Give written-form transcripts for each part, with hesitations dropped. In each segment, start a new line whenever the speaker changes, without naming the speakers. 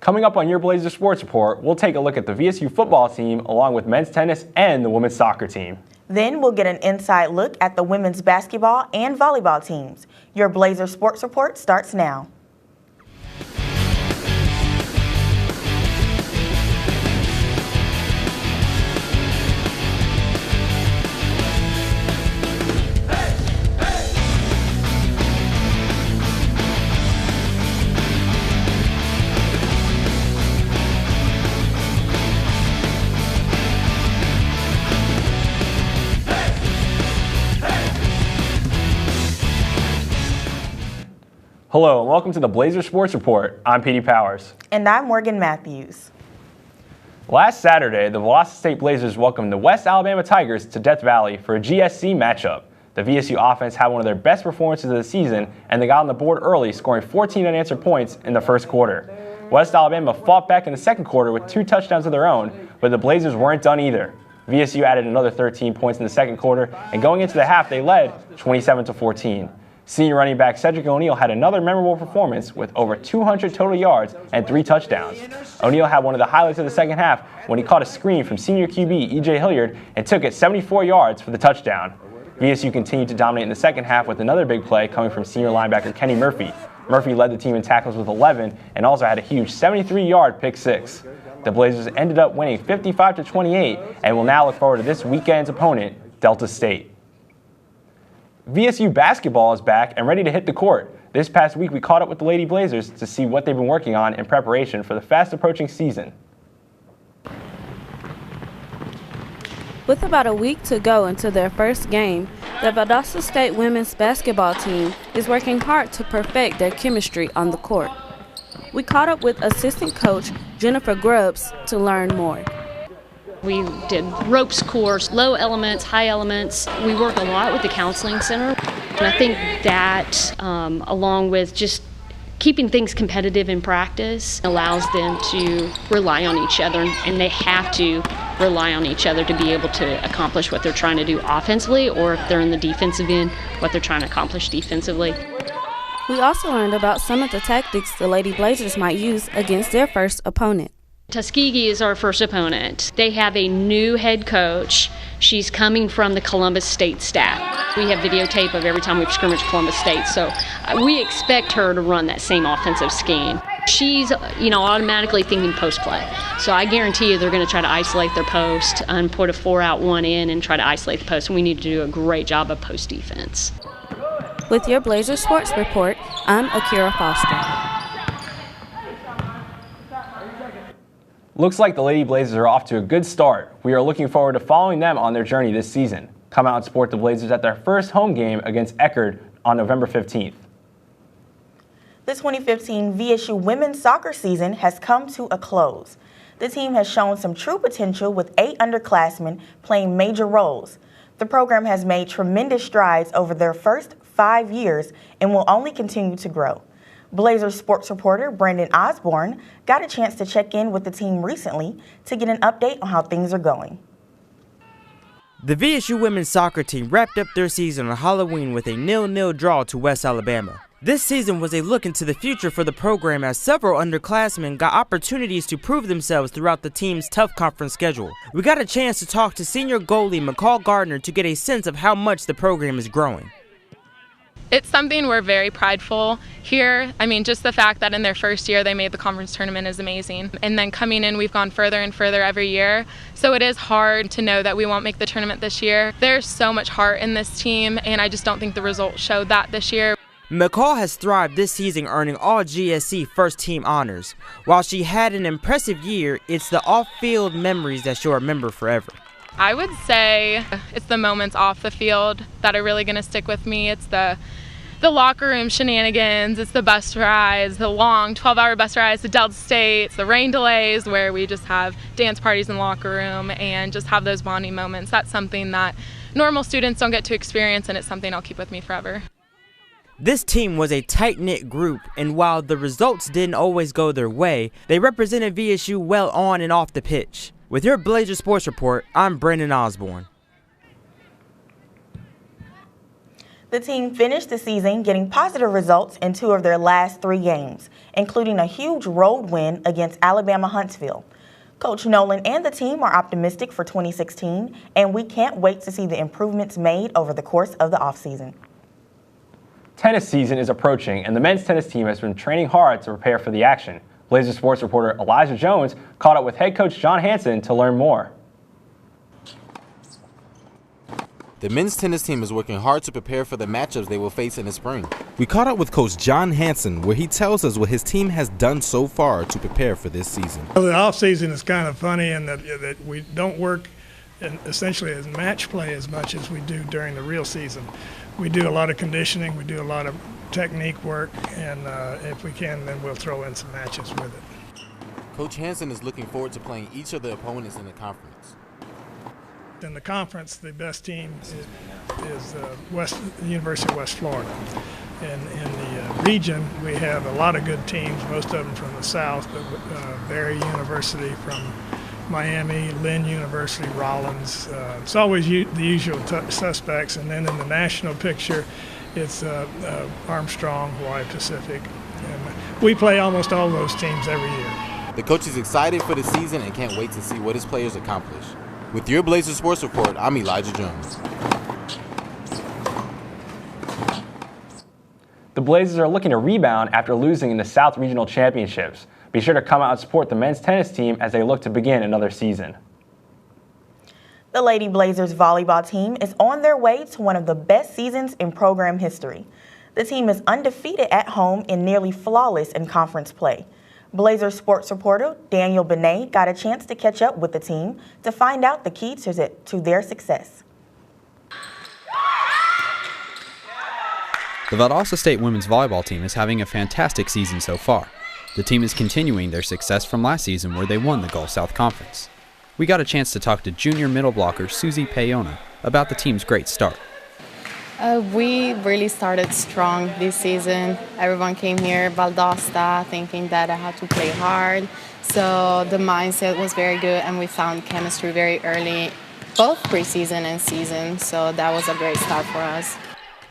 Coming up on your Blazer Sports Report, we'll take a look at the VSU football team along with men's tennis and the women's soccer team.
Then we'll get an inside look at the women's basketball and volleyball teams. Your Blazer Sports Report starts now.
Hello and welcome to the Blazer Sports Report. I'm Petey Powers.
And I'm Morgan Matthews.
Last Saturday, the Velocity State Blazers welcomed the West Alabama Tigers to Death Valley for a GSC matchup. The VSU offense had one of their best performances of the season, and they got on the board early, scoring 14 unanswered points in the first quarter. West Alabama fought back in the second quarter with 2 touchdowns of their own, but the Blazers weren't done either. VSU added another 13 points in the second quarter, and going into the half, they led 27-14. Senior running back Cedric O'Neal had another memorable performance with over 200 total yards and 3 touchdowns. O'Neal had one of the highlights of the second half when he caught a screen from senior QB E.J. Hilliard and took it 74 yards for the touchdown. VSU continued to dominate in the second half with another big play coming from senior linebacker Kenny Murphy. Murphy led the team in tackles with 11 and also had a huge 73-yard pick six. The Blazers ended up winning 55-28 and will now look forward to this weekend's opponent, Delta State. VSU basketball is back and ready to hit the court. This past week, we caught up with the Lady Blazers to see what they've been working on in preparation for the fast-approaching season.
With about a week to go into their first game, the Valdosta State women's basketball team is working hard to perfect their chemistry on the court. We caught up with assistant coach Jennifer Grubbs to learn more.
We did ropes course, low elements, high elements. We work a lot with the counseling center. And I think that, along with just keeping things competitive in practice, allows them to rely on each other. And they have to rely on each other to be able to accomplish what they're trying to do offensively, or if they're in the defensive end, what they're trying to accomplish defensively.
We also learned about some of the tactics the Lady Blazers might use against their first opponent.
Tuskegee is our first opponent. They have a new head coach. She's coming from the Columbus State staff. We have videotape of every time we've scrimmaged Columbus State, so we expect her to run that same offensive scheme. She's, automatically thinking post play. So I guarantee you they're going to try to isolate their post and put a 4-out-1 in and try to isolate the post, and we need to do a great job of post defense.
With your Blazer Sports Report, I'm Akira Foster.
Looks like the Lady Blazers are off to a good start. We are looking forward to following them on their journey this season. Come out and support the Blazers at their first home game against Eckerd on November 15th.
The 2015 VSU women's soccer season has come to a close. The team has shown some true potential with 8 underclassmen playing major roles. The program has made tremendous strides over their first 5 years and will only continue to grow. Blazer sports reporter Brandon Osborne got a chance to check in with the team recently to get an update on how things are going.
The VSU women's soccer team wrapped up their season on Halloween with a 0-0 draw to West Alabama. This season was a look into the future for the program as several underclassmen got opportunities to prove themselves throughout the team's tough conference schedule. We got a chance to talk to senior goalie McCall Gardner to get a sense of how much the program is growing.
It's something we're very prideful here. Just the fact that in their first year they made the conference tournament is amazing. And then coming in, we've gone further and further every year. So it is hard to know that we won't make the tournament this year. There's so much heart in this team, and I just don't think the results showed that this year.
McCall has thrived this season, earning all GSC first-team honors. While she had an impressive year, it's the off-field memories that she'll remember forever.
I would say it's the moments off the field that are really going to stick with me. It's the locker room shenanigans, it's the bus rides, the long 12-hour bus rides to Delta State, it's the rain delays where we just have dance parties in the locker room and just have those bonding moments. That's something that normal students don't get to experience, and it's something I'll keep with me forever.
This team was a tight-knit group, and while the results didn't always go their way, they represented VSU well on and off the pitch. With your Blazer Sports Report, I'm Brandon Osborne.
The team finished the season getting positive results in 2 of their last 3 games, including a huge road win against Alabama Huntsville. Coach Nolan and the team are optimistic for 2016, and we can't wait to see the improvements made over the course of the offseason.
Tennis season is approaching, and the men's tennis team has been training hard to prepare for the action. Blazer Sports reporter Elijah Jones caught up with head coach John Hanson to learn more.
The men's tennis team is working hard to prepare for the matchups they will face in the spring. We caught up with Coach John Hanson, where he tells us what his team has done so far to prepare for this season.
Well, the off season is kind of funny in that we don't work essentially as match play as much as we do during the real season. We do a lot of conditioning, we do a lot of technique work, and if we can, then we'll throw in some matches with it.
Coach Hanson is looking forward to playing each of the opponents in the conference.
In the conference, the best team is the University of West Florida. And in the region, we have a lot of good teams, most of them from the South, but Barry University from Miami, Lynn University, Rollins. It's always the usual suspects. And then in the national picture, it's Armstrong, Hawaii Pacific. And we play almost all those teams every year.
The coach is excited for the season and can't wait to see what his players accomplish. With your Blazer Sports Report, I'm Elijah Jones.
The Blazers are looking to rebound after losing in the South Regional Championships. Be sure to come out and support the men's tennis team as they look to begin another season.
The Lady Blazers volleyball team is on their way to one of the best seasons in program history. The team is undefeated at home and nearly flawless in conference play. Blazer sports reporter Daniel Benet got a chance to catch up with the team to find out the key to their success.
The Valdosta State women's volleyball team is having a fantastic season so far. The team is continuing their success from last season where they won the Gulf South Conference. We got a chance to talk to junior middle blocker Susie Payona about the team's great start.
We really started strong this season. Everyone came here, Valdosta, thinking that I had to play hard. So the mindset was very good, and we found chemistry very early, both preseason and season. So that was a great start for us.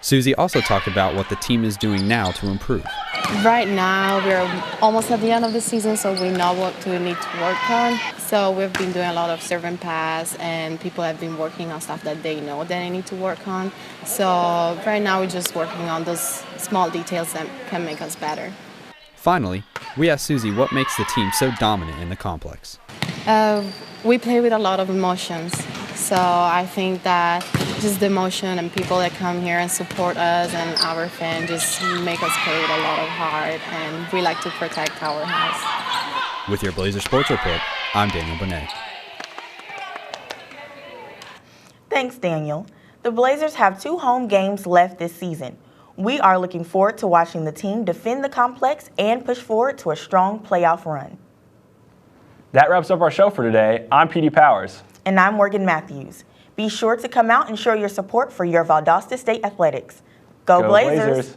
Susie also talked about what the team is doing now to improve.
Right now, we're almost at the end of the season, so we know what we need to work on. So we've been doing a lot of serve and pass, and people have been working on stuff that they know that they need to work on. So right now, we're just working on those small details that can make us better.
Finally, we asked Susie what makes the team so dominant in the complex.
We play with a lot of emotions. So I think that just the emotion and people that come here and support us and our fans just make us play with a lot of heart, and we like to protect our house.
With your Blazer Sports Report, I'm Daniel Benet.
Thanks, Daniel. The Blazers have 2 home games left this season. We are looking forward to watching the team defend the complex and push forward to a strong playoff run.
That wraps up our show for today. I'm P.D. Powers.
And I'm Morgan Matthews. Be sure to come out and show your support for your Valdosta State athletics. Go Blazers!